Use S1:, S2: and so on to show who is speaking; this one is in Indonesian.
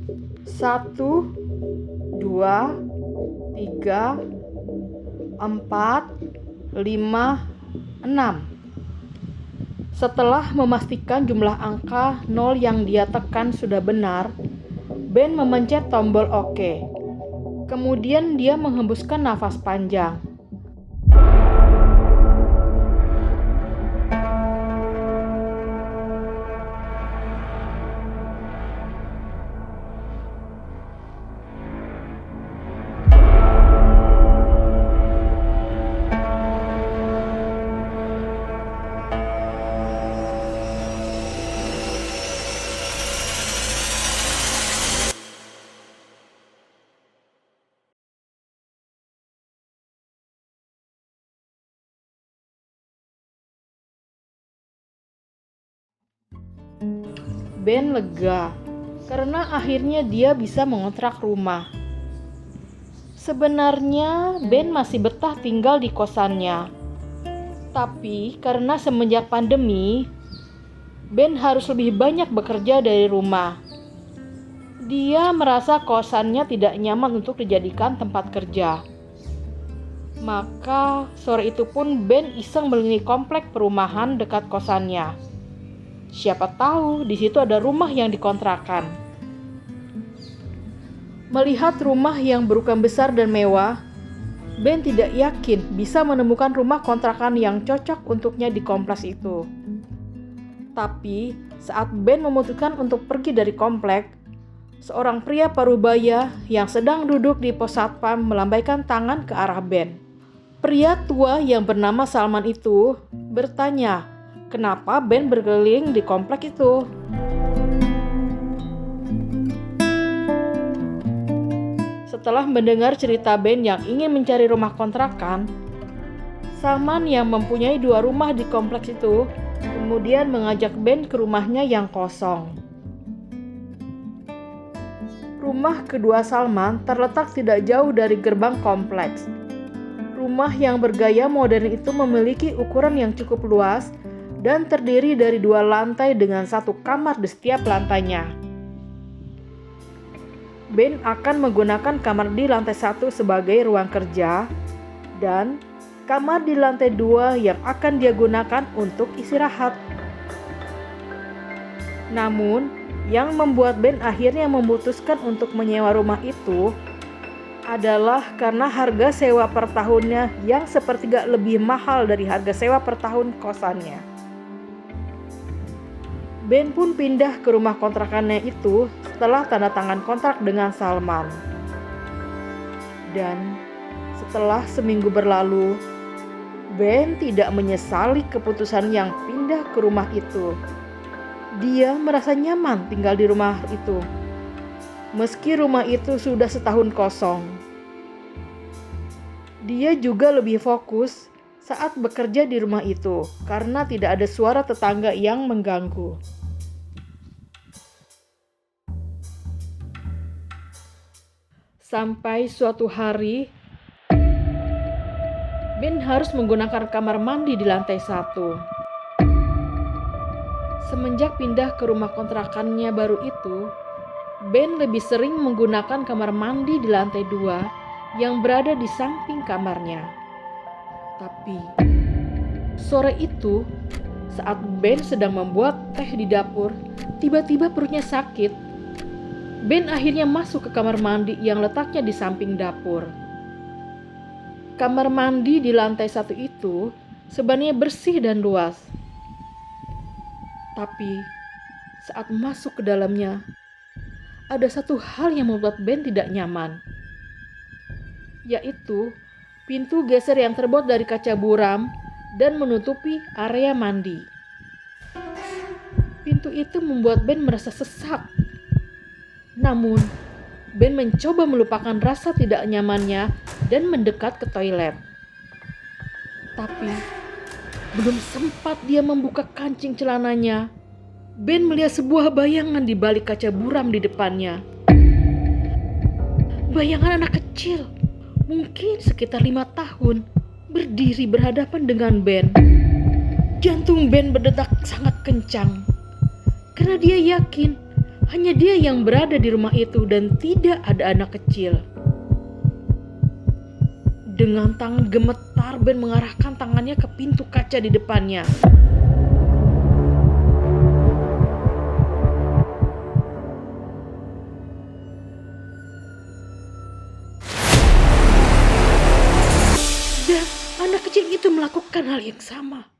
S1: 1, 2, 3, 4, 5, 6. Setelah memastikan jumlah angka 0 yang dia tekan sudah benar, Ben memencet tombol OK. Kemudian dia menghembuskan nafas panjang. Ben lega karena akhirnya dia bisa mengontrak rumah. Sebenarnya Ben masih betah tinggal di kosannya. Tapi karena semenjak pandemi, Ben harus lebih banyak bekerja dari rumah. Dia merasa kosannya tidak nyaman untuk dijadikan tempat kerja. Maka sore itu pun Ben iseng mengelilingi komplek perumahan dekat kosannya. Siapa tahu di situ ada rumah yang dikontrakan. Melihat rumah yang berukuran besar dan mewah, Ben tidak yakin bisa menemukan rumah kontrakan yang cocok untuknya di kompleks itu. Tapi saat Ben memutuskan untuk pergi dari komplek, seorang pria parubaya yang sedang duduk di pos satpam melambaikan tangan ke arah Ben. Pria tua yang bernama Salman itu bertanya, kenapa Ben berkeliling di komplek itu? Setelah mendengar cerita Ben yang ingin mencari rumah kontrakan, Salman yang mempunyai 2 rumah di kompleks itu kemudian mengajak Ben ke rumahnya yang kosong. Rumah kedua Salman terletak tidak jauh dari gerbang kompleks. Rumah yang bergaya modern itu memiliki ukuran yang cukup luas dan terdiri dari 2 lantai dengan 1 kamar di setiap lantainya. Ben akan menggunakan kamar di lantai 1 sebagai ruang kerja dan kamar di lantai 2 yang akan dia gunakan untuk istirahat. Namun, yang membuat Ben akhirnya memutuskan untuk menyewa rumah itu adalah karena harga sewa per tahunnya yang sepertiga lebih mahal dari harga sewa per tahun kosannya. Ben pun pindah ke rumah kontrakannya itu setelah tanda tangan kontrak dengan Salman. Dan setelah seminggu berlalu, Ben tidak menyesali keputusan yang pindah ke rumah itu. Dia merasa nyaman tinggal di rumah itu, meski rumah itu sudah setahun kosong. Dia juga lebih fokus saat bekerja di rumah itu karena tidak ada suara tetangga yang mengganggu. Sampai suatu hari, Ben harus menggunakan kamar mandi di lantai 1. Semenjak pindah ke rumah kontrakannya baru itu, Ben lebih sering menggunakan kamar mandi di lantai 2 yang berada di samping kamarnya. Tapi sore itu, saat Ben sedang membuat teh di dapur, tiba-tiba perutnya sakit. Ben akhirnya masuk ke kamar mandi yang letaknya di samping dapur. Kamar mandi di lantai 1 itu sebenarnya bersih dan luas. Tapi saat masuk ke dalamnya, ada satu hal yang membuat Ben tidak nyaman, yaitu pintu geser yang terbuat dari kaca buram dan menutupi area mandi. Pintu itu membuat Ben merasa sesak. Namun, Ben mencoba melupakan rasa tidak nyamannya dan mendekat ke toilet. Tapi, belum sempat dia membuka kancing celananya, Ben melihat sebuah bayangan di balik kaca buram di depannya. Bayangan anak kecil, mungkin sekitar 5 tahun, berdiri berhadapan dengan Ben. Jantung Ben berdetak sangat kencang, karena dia yakin Hanya dia yang berada di rumah itu dan tidak ada anak kecil. Dengan tangan gemetar, Ben mengarahkan tangannya ke pintu kaca di depannya. Dan anak kecil itu melakukan hal yang sama.